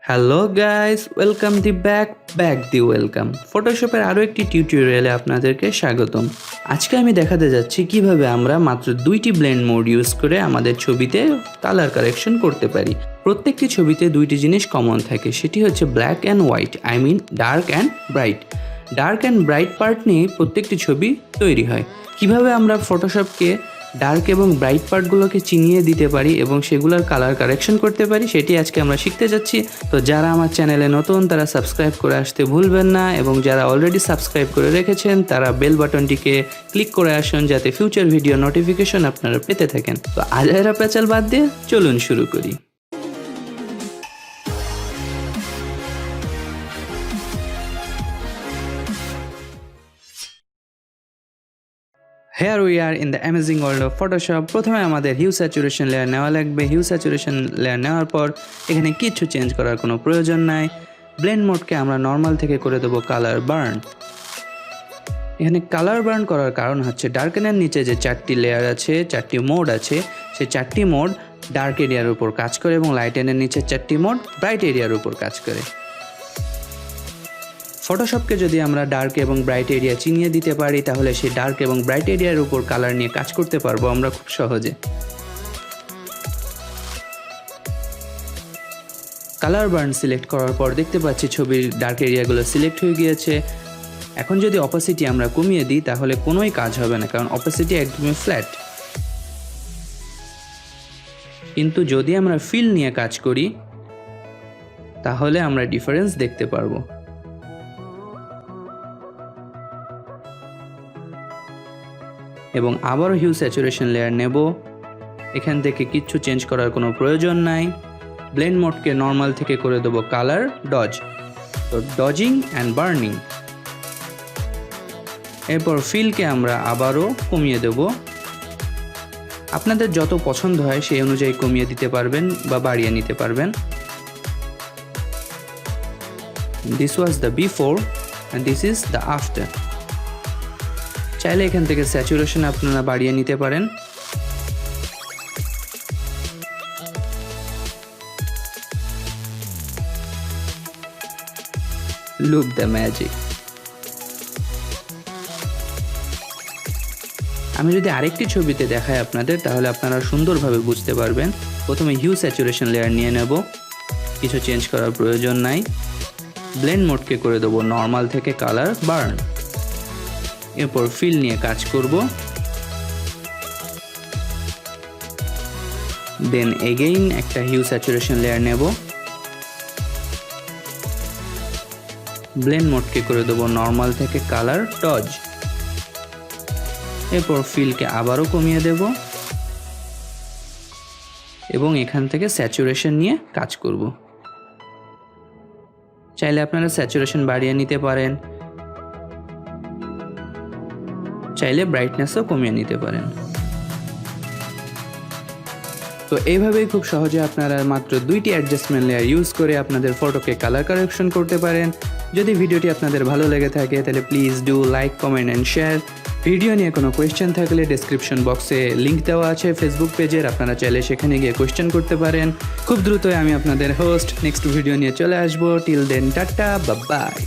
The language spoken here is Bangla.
হ্যালো গাইস, ওয়েলকাম ওয়েলকাম ফটোশপের আরও একটি টিউটোরিয়ালে আপনাদেরকে স্বাগতম। আজকে আমি দেখাতে যাচ্ছি কিভাবে আমরা মাত্র দুইটি ব্লেন্ড মোড ইউজ করে আমাদের ছবিতে কালার কারেকশন করতে পারি। প্রত্যেকটি ছবিতে দুইটি জিনিস কমন থাকে, সেটি হচ্ছে black and white, dark and bright. Dark and bright part নিয়ে প্রত্যেকটি ছবি তৈরি হয়। কিভাবে আমরা ফটোশপকে ডার্ক এবং ব্রাইট পার্টগুলোকে চিনিয়ে দিতে পারি এবং সেগুলোর কালার কারেকশন করতে পারি, সেটি আজকে আমরা শিখতে যাচ্ছি। তো যারা আমার চ্যানেলে নতুন তারা সাবস্ক্রাইব করে আসতে ভুলবেন না, এবং যারা অলরেডি সাবস্ক্রাইব করে রেখেছেন তারা বেল বাটনটিকে ক্লিক করে আসুন যাতে ফিউচার ভিডিও নোটিফিকেশন আপনারা পেতে থাকেন। তো আজাইরা পেঁচাল বাদ দিয়ে চলুন শুরু করি। Here we are in the amazing world of Photoshop. প্রথমে আমাদের হিউ স্যাচুরেশন লেয়ার নেওয়া লাগবে। হিউ স্যাচুরেশন লেয়ার নেওয়ার পর এখানে কিছু চেঞ্জ করার কোনো প্রয়োজন নাই। ব্লেন্ড মোডকে আমরা নর্মাল থেকে করে দেবো কালার বার্ন। এখানে কালার বার্ন করার কারণ হচ্ছে ডার্কেনের নিচে যে চারটি লেয়ার আছে, চারটি মোড আছে, সেই চারটি মোড ডার্ক এরিয়ার উপর কাজ করে এবং লাইটেনের নিচে চারটি মোড ব্রাইট এরিয়ার উপর কাজ করে। ফটোশপকে যদি আমরা ডার্ক এবং ব্রাইট এরিয়া চিনিয়ে দিতে পারি তাহলে সেই ডার্ক এবং ব্রাইট এরিয়ার উপর কালার নিয়ে কাজ করতে পারবো আমরা খুব সহজে। কালার বার্ন সিলেক্ট করার পর দেখতে পাচ্ছি ছবির ডার্ক এরিয়াগুলো সিলেক্ট হয়ে গিয়েছে। এখন যদি অপাসিটি আমরা কমিয়ে দিই তাহলে কোনোই কাজ হবে না, কারণ অপাসিটি একদমই ফ্ল্যাট। কিন্তু যদি আমরা ফিল নিয়ে কাজ করি তাহলে আমরা ডিফারেন্স দেখতে পারবো। এবং আবারও হিউ স্যাচুরেশন লেয়ার নেব। এখান থেকে কিচ্ছু চেঞ্জ করার কোনো প্রয়োজন নাই। ব্লেন্ড মোডকে নর্মাল থেকে করে দেবো কালার ডজ, তো ডজিং অ্যান্ড বার্নিং। এরপর ফিলকে আমরা আবারও কমিয়ে দেব। আপনাদের যত পছন্দ হয় সেই অনুযায়ী কমিয়ে দিতে পারবেন বা বাড়িয়ে নিতে পারবেন। This was the before and this is the after. চাইলে এখান থেকে স্যাচুরেশন আপনারা বাড়িয়ে নিতে পারেন। Look the magic. আমি যদি আরেকটি ছবিতে দেখাই আপনাদের তাহলে আপনারা সুন্দরভাবে বুঝতে পারবেন। প্রথমে হিউ স্যাচুরেশন লেয়ার নিয়ে নেব, কিছু চেঞ্জ করার প্রয়োজন নাই। ব্লেন্ড মোডকে করে দেবো নর্মাল থেকে কালার বার্ন। এরপর ফিল নিয়ে কাজ করব। দেন এগেইন একটা হিউ স্যাচুরেশন লেয়ার নেব। ব্লেন্ড মোডকে করে দেবো নর্মাল থেকে কালার ডজ। এরপর ফিলকে আবারও কমিয়ে দেব এবং এখান থেকে স্যাচুরেশন নিয়ে কাজ করব। চাইলে আপনারা স্যাচুরেশন বাড়িয়ে নিতে পারেন, চাইলে ব্রাইটনেসও কমিয়ে নিতে পারেন। তো এইভাবেই খুব সহজে আপনারা মাত্র দুইটি অ্যাডজাস্টমেন্ট লেয়ার ইউজ করে আপনাদের ফটোকে কালার কারেকশন করতে পারেন। যদি ভিডিওটি আপনাদের ভালো লেগে থাকে তাহলে please do like, comment and share. Video নিয়ে কোনো কোয়েশ্চেন থাকলে ডেসক্রিপশন বক্সে লিঙ্ক দেওয়া আছে ফেসবুক পেজের, আপনারা চাইলে সেখানে গিয়ে কোয়েশ্চেন করতে পারেন। খুব দ্রুতই আমি আপনাদের হোস্ট নেক্সট ভিডিও নিয়ে চলে আসবো। Till then tata, bye by.